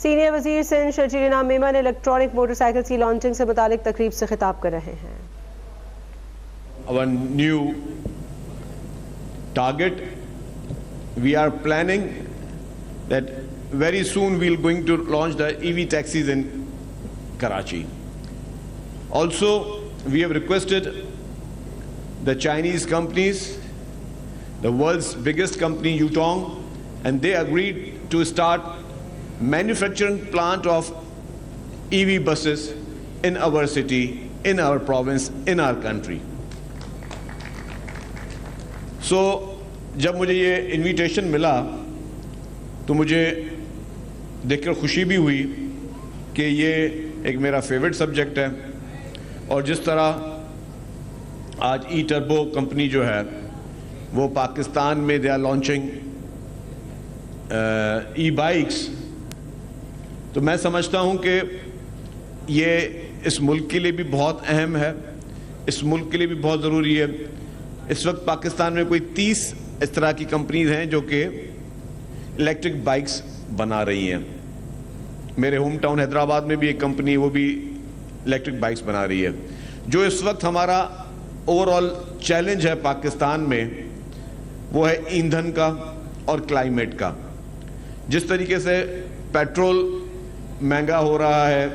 Senior وزیر سندھ شرجیل انعام Memon electronic motor cycle کی لانچنگ سے متعلق تقریب سے خطاب کر رہے ہیں. Our new target, we are planning that very soon we are going to launch the EV taxis in Karachi. Also, we have requested the Chinese companies, the world's biggest company Yutong, and they agreed to start manufacturing plant of EV buses in our city, in our province, in our country. So, جب مجھے یہ invitation ملا تو مجھے دیکھ کر خوشی بھی ہوئی کہ یہ ایک میرا فیورٹ سبجیکٹ ہے، اور جس طرح آج ای ٹربو کمپنی جو ہے وہ پاکستان میں they are launching e bikes, تو میں سمجھتا ہوں کہ یہ اس ملک کے لیے بھی بہت اہم ہے، اس ملک کے لیے بھی بہت ضروری ہے. اس وقت پاکستان میں کوئی 30 اس طرح کی کمپنیز ہیں جو کہ الیکٹرک بائکس بنا رہی ہیں. میرے ہوم ٹاؤن حیدرآباد میں بھی ایک کمپنی وہ بھی الیکٹرک بائکس بنا رہی ہے. جو اس وقت ہمارا اوور آل چیلنج ہے پاکستان میں وہ ہے ایندھن کا اور کلائمیٹ کا. جس طریقے سے پیٹرول مہنگا ہو رہا ہے،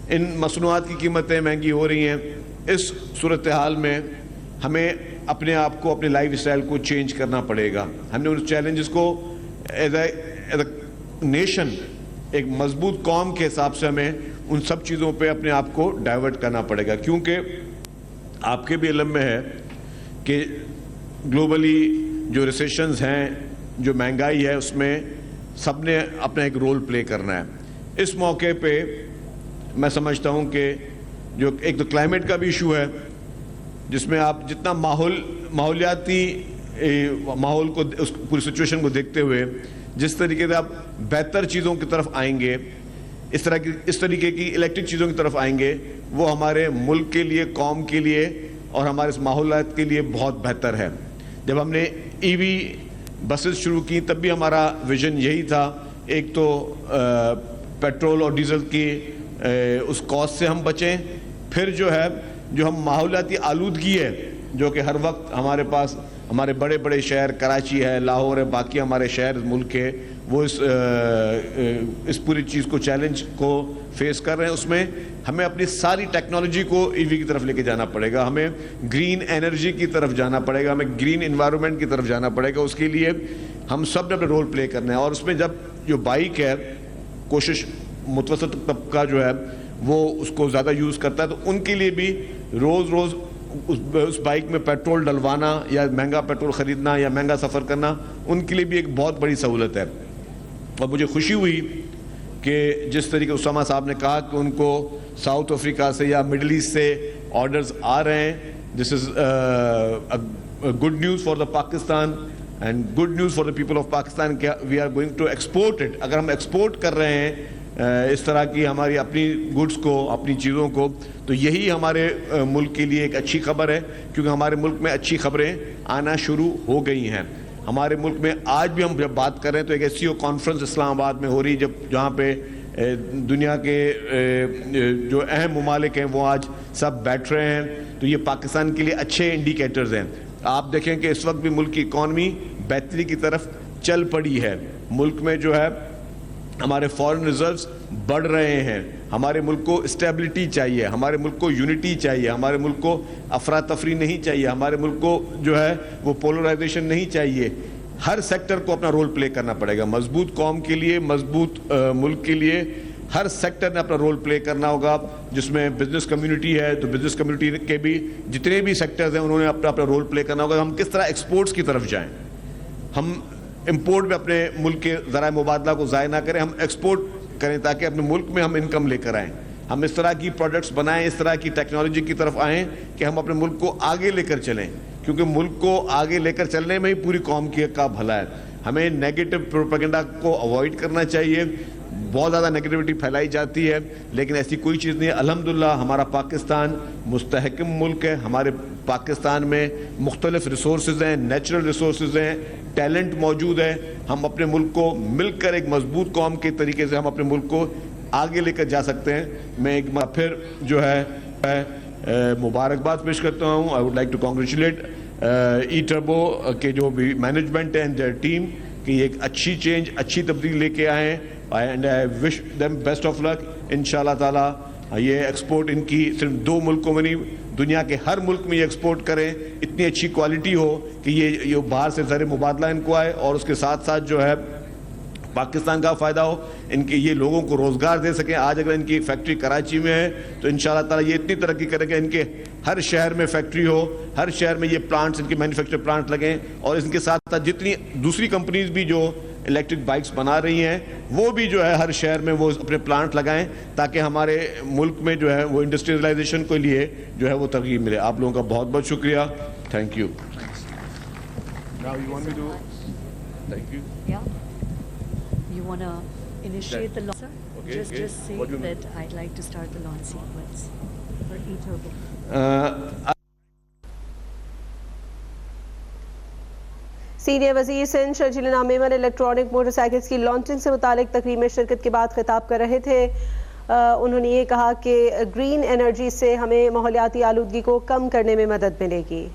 ان مصنوعات کی قیمتیں مہنگی ہو رہی ہیں، اس صورتحال میں ہمیں اپنے آپ کو، اپنے لائف اسٹائل کو چینج کرنا پڑے گا. ہم نے ان چیلنجز کو ایز اے نیشن، ایک مضبوط قوم کے حساب سے ہمیں ان سب چیزوں پہ اپنے آپ کو ڈائیورٹ کرنا پڑے گا، کیونکہ آپ کے بھی علم میں ہے کہ گلوبلی جو ریسیشنز ہیں، جو مہنگائی ہے، اس میں سب نے اپنا ایک رول پلے کرنا ہے. اس موقع پہ میں سمجھتا ہوں کہ جو ایک تو کلائمیٹ کا بھی ایشو ہے، جس میں آپ جتنا ماحولیاتی ماحول کو، اس پوری سچویشن کو دیکھتے ہوئے جس طریقے سے آپ بہتر چیزوں کی طرف آئیں گے، اس طریقے کی الیکٹرک چیزوں کی طرف آئیں گے، وہ ہمارے ملک کے لیے، قوم کے لیے اور ہمارے اس ماحولیات کے لیے بہت بہتر ہے. جب ہم نے ای وی بسز شروع کی تب بھی ہمارا ویژن یہی تھا، ایک تو پیٹرول اور ڈیزل کی اس کاسٹ سے ہم بچیں، پھر جو ہے جو ہم ماحولیاتی آلودگی ہے جو کہ ہر وقت ہمارے پاس، ہمارے بڑے بڑے شہر کراچی ہے، لاہور ہے، باقی ہمارے شہر ملک کے، وہ اس پوری چیز کو، چیلنج کو فیس کر رہے ہیں. اس میں ہمیں اپنی ساری ٹیکنالوجی کو ای وی کی طرف لے کے جانا پڑے گا، ہمیں گرین انرجی کی طرف جانا پڑے گا، ہمیں گرین انوائرمنٹ کی طرف جانا پڑے گا. اس کے لیے ہم سب نے اپنا رول پلے کرنا ہے. اور اس میں جب جو بائک ہے، کوشش متوسط طبقہ جو ہے وہ اس کو زیادہ یوز کرتا ہے، تو ان کے لیے بھی روز روز اس بائک میں پیٹرول ڈلوانا یا مہنگا پیٹرول خریدنا یا مہنگا سفر کرنا ان کے لیے بھی ایک بہت بڑی سہولت ہے. اور مجھے خوشی ہوئی کہ جس طریقے اسامہ صاحب نے کہا کہ ان کو ساؤتھ افریقہ سے یا مڈل ایسٹ سے آرڈرز آ رہے ہیں. This is good news for the Pakistan and good news for the people of Pakistan کہ we are going to export it. اگر ہم ایکسپورٹ کر رہے ہیں اس طرح کی ہماری اپنی گڈس کو، اپنی چیزوں کو، تو یہی ہمارے ملک کے لیے ایک اچھی خبر ہے، کیونکہ ہمارے ملک میں اچھی خبریں آنا شروع ہو گئی ہیں. ہمارے ملک میں آج بھی ہم جب بات کر رہے ہیں تو ایک ایسی کانفرنس اسلام آباد میں ہو رہی ہے جہاں پہ دنیا کے جو اہم ممالک ہیں وہ آج سب بیٹھ رہے ہیں. تو یہ پاکستان کے لیے اچھے انڈیکیٹرز ہیں. آپ دیکھیں کہ اس وقت بھی ملک کی اکانومی بہتری کی طرف چل پڑی ہے. ملک میں جو ہے ہمارے فارن ریزروز بڑھ رہے ہیں. ہمارے ملک کو اسٹیبلٹی چاہیے، ہمارے ملک کو یونٹی چاہیے، ہمارے ملک کو افراتفری نہیں چاہیے، ہمارے ملک کو جو ہے وہ پولرائزیشن نہیں چاہیے. ہر سیکٹر کو اپنا رول پلے کرنا پڑے گا. مضبوط قوم کے لیے، مضبوط ملک کے لیے ہر سیکٹر نے اپنا رول پلے کرنا ہوگا. جس میں بزنس کمیونٹی ہے تو بزنس کمیونٹی کے بھی جتنے بھی سیکٹرز ہیں انہوں نے اپنا رول پلے کرنا ہوگا. ہم کس طرح ایکسپورٹس کی طرف جائیں، ہم امپورٹ میں اپنے ملک کے ذرائع مبادلہ کو ضائع نہ کریں، ہم ایکسپورٹ کریں تاکہ اپنے ملک میں ہم انکم لے کر آئیں. ہم اس طرح کی پروڈکٹس بنائیں، اس طرح کی ٹیکنالوجی کی طرف آئیں کہ ہم اپنے ملک کو آگے لے کر چلیں، کیونکہ ملک کو آگے لے کر چلنے میں ہی پوری قوم کا بھلا ہے. ہمیں نیگیٹو پروپیگنڈا کو اوائڈ کرنا چاہیے. بہت زیادہ نیگیٹیوٹی پھیلائی جاتی ہے لیکن ایسی کوئی چیز نہیں ہے. الحمدللہ ہمارا پاکستان مستحکم ملک ہے. ہمارے پاکستان میں مختلف ریسورسز ہیں، نیچرل ریسورسز ہیں، ٹیلنٹ موجود ہے. ہم اپنے ملک کو مل کر ایک مضبوط قوم کے طریقے سے ہم اپنے ملک کو آگے لے کر جا سکتے ہیں. میں ایک بار پھر جو ہے مبارکباد پیش کرتا ہوں. I would like to congratulate E Turbo کے جو بھی مینجمنٹ ہے اینڈ دیئر ٹیم کہ یہ ایک اچھی چینج, اچھی تبدیلی لے کے آئے ہیں. And I wish them best of luck. انشاءاللہ تعالیٰ یہ ایکسپورٹ ان کی صرف 2 ملکوں میں نہیں, دنیا کے ہر ملک میں یہ ایکسپورٹ کریں, اتنی اچھی کوالٹی ہو کہ یہ باہر سے زر مبادلہ ان کو آئے, اور اس کے ساتھ ساتھ جو ہے پاکستان کا فائدہ ہو, ان کے یہ لوگوں کو روزگار دے سکیں. آج اگر ان کی فیکٹری کراچی میں ہے تو انشاءاللہ تعالیٰ یہ اتنی ترقی کرے کہ ان کے ہر شہر میں فیکٹری ہو, ہر شہر میں یہ پلانٹس, ان کے مینوفیکچر پلانٹ لگیں, اور ان کے ساتھ ساتھ جتنی دوسری کمپنیز بھی جو الیکٹرک بائکس بنا رہی ہیں وہ بھی جو ہے ہر شہر میں وہ اپنے پلانٹ لگائیں تاکہ ہمارے ملک میں جو ہے وہ انڈسٹریلائزیشن کے لیے جو ہے وہ ترغیب ملے. آپ لوگوں کا بہت بہت شکریہ. Thank you. You want to initiate the launch, sir? Okay, just say that I'd like to start the launch sequence for E-Turbo. Senior وزیر سندھ شرجیل انعام میمن الیکٹرانک موٹر سائیکلز کی لانچنگ سے متعلق تقریب میں شرکت کے بعد خطاب کر رہے تھے. انہوں نے یہ کہا کہ گرین انرجی سے ہمیں ماحولیاتی آلودگی کو کم کرنے میں مدد ملے گی.